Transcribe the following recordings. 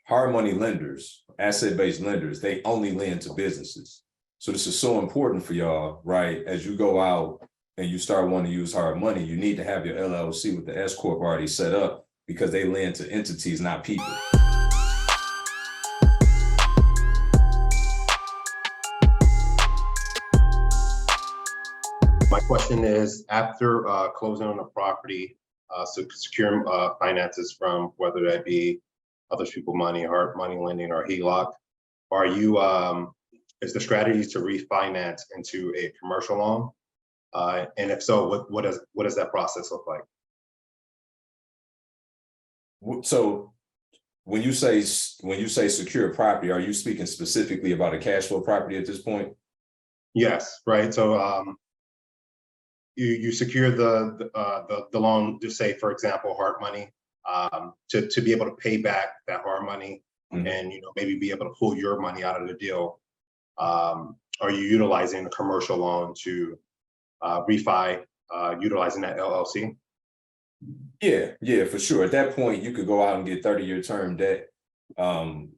hard money lenders, asset-based lenders, they only lend to businesses. So this is so important for y'all, right? As you go out and you start wanting to use hard money, you need to have your LLC with the S Corp already set up because they lend to entities, not people. My question is, after closing on a property, securing finances from whether that be other people's money, hard money lending, or HELOC, are you, is the strategy to refinance into a commercial loan? And if so, what does that process look like? So when you say secure property, are you speaking specifically about a cash flow property at this point? Yes, right. So you secure the loan, just say, for example, hard money, to be able to pay back that hard money, and maybe be able to pull your money out of the deal. Are you utilizing a commercial loan to refi, utilizing that LLC? Yeah, for sure. At that point, you could go out and get 30-year term debt. 18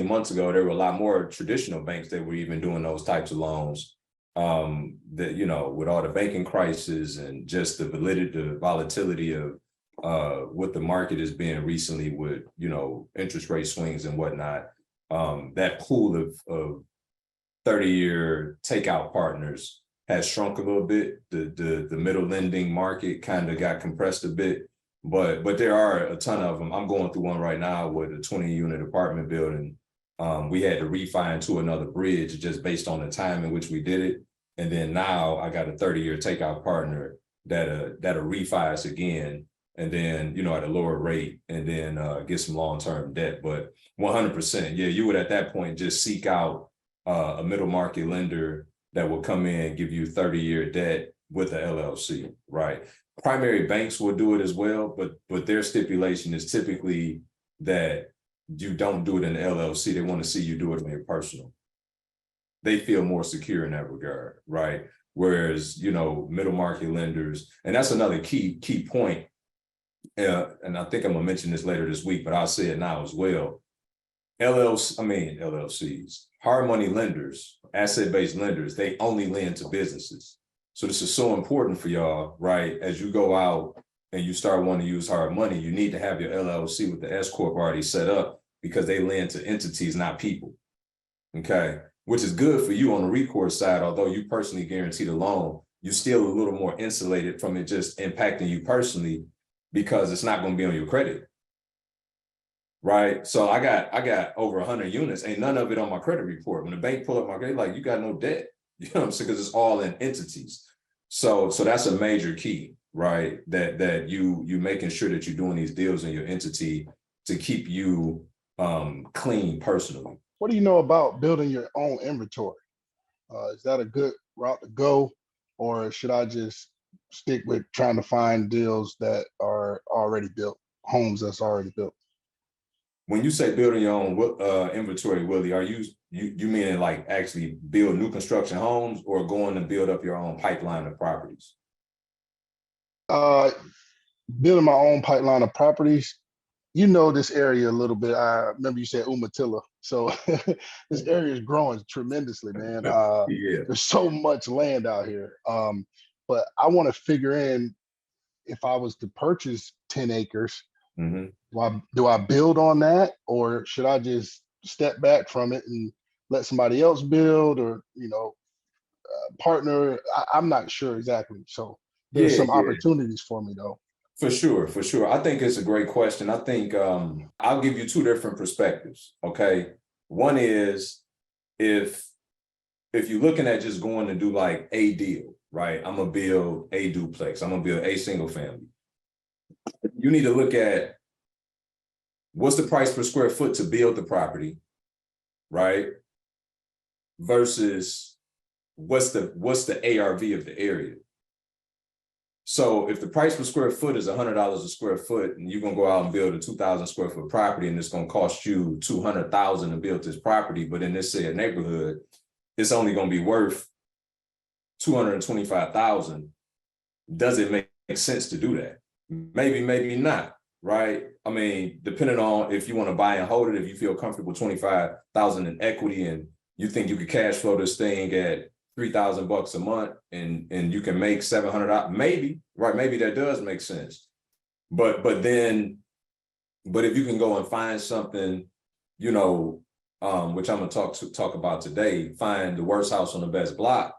months ago, there were a lot more traditional banks that were even doing those types of loans. That, with all the banking crisis and just the volatility of what the market has been recently with, interest rate swings and whatnot, that pool of 30-year takeout partners has shrunk a little bit. The middle lending market kind of got compressed a bit, but there are a ton of them. I'm going through one right now with a 20-unit apartment building. We had to refi into another bridge just based on the time in which we did it. And then now I got a 30-year takeout partner that'll refi us again, and then, at a lower rate, and then get some long-term debt. But 100%, yeah, you would at that point just seek out a middle market lender that will come in and give you 30-year debt with a LLC, right? Primary banks will do it as well, but their stipulation is typically that you don't do it in the LLC. They want to see you do it in your personal. They feel more secure in that regard, right? Whereas, middle market lenders, and that's another key point. And I think I'm gonna mention this later this week, but I'll say it now as well. LLCs, hard money lenders, asset-based lenders, they only lend to businesses. So this is so important for y'all, right? As you go out and you start wanting to use hard money, you need to have your LLC with the S Corp already set up because they lend to entities, not people, okay? Which is good for you on the recourse side. Although you personally guarantee the loan, you're still a little more insulated from it just impacting you personally because it's not going to be on your credit. Right. So I got over 100 units. Ain't none of it on my credit report. When the bank pull up my credit, like, you got no debt. You know what I'm saying? Because it's all in entities. So that's a major key, right? That you making sure that you're doing these deals in your entity to keep you clean personally. What do you know about building your own inventory? Is that a good route to go, or should I just stick with trying to find deals that are already built, homes that's already built? When you say building your own inventory, Willie, are you meaning like actually build new construction homes or going to build up your own pipeline of properties? Building my own pipeline of properties. You know this area a little bit. I remember you said Umatilla. So this area is growing tremendously, man. Yeah. There's so much land out here. But I want to figure in, if I was to purchase 10 acres, do I build on that, or should I just step back from it and let somebody else build, or, partner? I'm not sure exactly. So there's some opportunities for me though. For sure. I think it's a great question. I think I'll give you two different perspectives. Okay. One is if you're looking at just going to do like a deal, right? I'm gonna build a duplex. I'm gonna build a single family. You need to look at what's the price per square foot to build the property, right? Versus what's the ARV of the area. So if the price per square foot is $100 a square foot, and you're gonna go out and build a 2,000 square foot property, and it's gonna cost you $200,000 to build this property, but in this said neighborhood, it's only gonna be worth $225,000. Does it make sense to do that? Maybe not. right? I mean, depending on if you want to buy and hold it, if you feel comfortable, 25,000 in equity, and you think you could cash flow this thing at $3,000 a month, and you can make $700, maybe, right? Maybe that does make sense. But if you can go and find something, you know, which I'm gonna talk about today, find the worst house on the best block,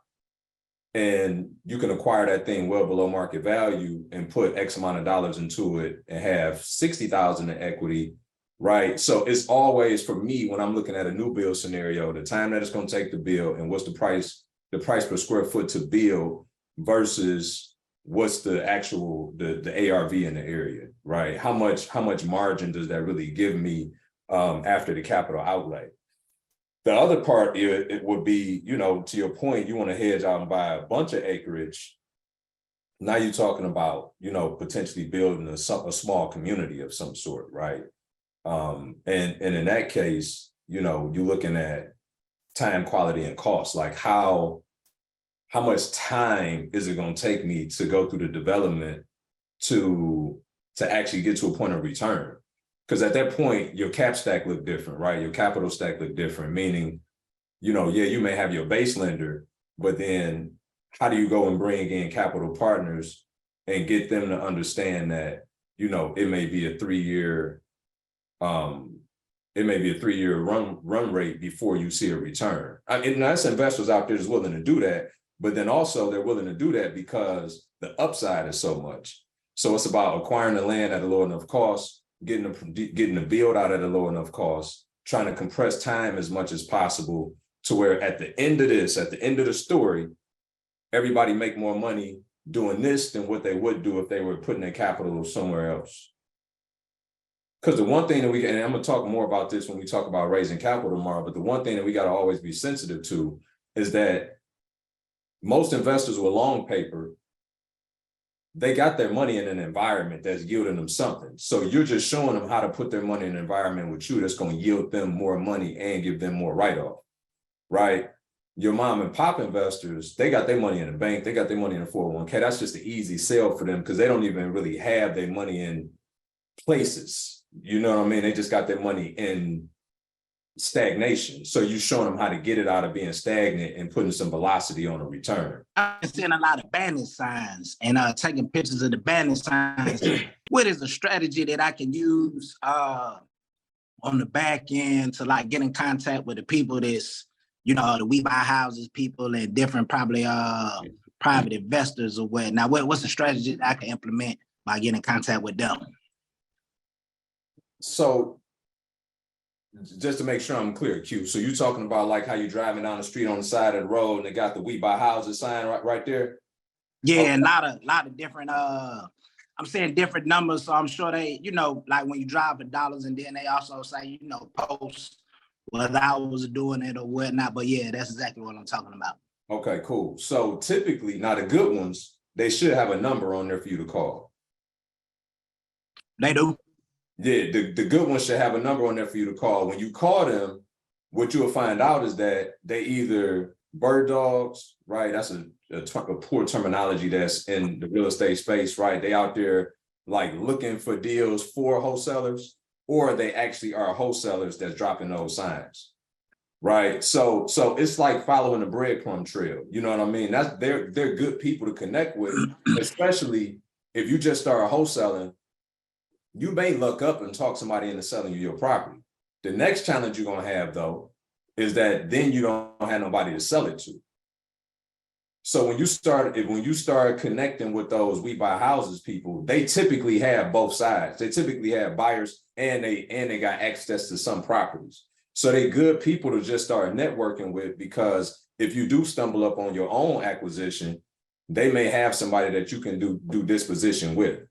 and you can acquire that thing well below market value and put X amount of dollars into it and have 60,000 in equity, right? So it's always, for me, when I'm looking at a new build scenario, the time that it's going to take to build and what's the price per square foot to build versus what's the actual the ARV in the area, right? How much margin does that really give me after the capital outlay? The other part, it would be, you know, to your point, you want to hedge out and buy a bunch of acreage. Now you're talking about, you know, potentially building a small community of some sort, right? And in that case, you know, you're looking at time, quality, and cost. Like how much time is it going to take me to go through the development to actually get to a point of return? Because at that point, your cap stack look different, right? Your capital stack look different, meaning, you know, yeah, you may have your base lender, but then how do you go and bring in capital partners and get them to understand that, you know, it may be a 3-year, run rate before you see a return. I mean, that's investors out there that's willing to do that, but then also they're willing to do that because the upside is so much. So it's about acquiring the land at a low enough cost, getting the build out at a low enough cost, trying to compress time as much as possible to where at the end of the story, everybody make more money doing this than what they would do if they were putting their capital somewhere else. Because the one thing that and I'm gonna talk more about this when we talk about raising capital tomorrow, but the one thing that we gotta always be sensitive to is that most investors with long paper, they got their money in an environment that's yielding them something. So you're just showing them how to put their money in an environment with you that's going to yield them more money and give them more write-off, right? Your mom and pop investors, they got their money in the bank, they got their money in a 401k. That's just an easy sell for them because they don't even really have their money in places. You know what I mean? They just got their money in stagnation. So you're showing them how to get it out of being stagnant and putting some velocity on a return. I'm seeing a lot of banning signs and taking pictures of the banning signs. What is a strategy that I can use on the back end to like get in contact with the people that's, you know, the We Buy Houses people and different probably private investors or what? Now, what's the strategy that I can implement by getting in contact with them? So just to make sure I'm clear, Q. So you're talking about like how you're driving down the street on the side of the road and they got the We Buy Houses sign right there? Yeah, Okay. a lot of different I'm saying different numbers. So I'm sure they, you know, like when you drive for dollars and then they also say, you know, post whether I was doing it or whatnot. But yeah, that's exactly what I'm talking about. Okay, cool. So typically, now the good ones, they should have a number on there for you to call. They do. Yeah, the good ones should have a number on there for you to call. When you call them, what you'll find out is that they either bird dogs, right? That's a poor terminology that's in the real estate space, right? They out there like looking for deals for wholesalers, or they actually are wholesalers that's dropping those signs, right? So it's like following the breadcrumb trail. You know what I mean? They're good people to connect with, especially if you just start wholesaling. You may look up and talk somebody into selling you your property. The next challenge you're gonna have though is that then you don't have nobody to sell it to. So when you start connecting with those We Buy Houses people, they typically have both sides. They typically have buyers and they got access to some properties. So they good people to just start networking with, because if you do stumble up on your own acquisition, they may have somebody that you can do disposition with.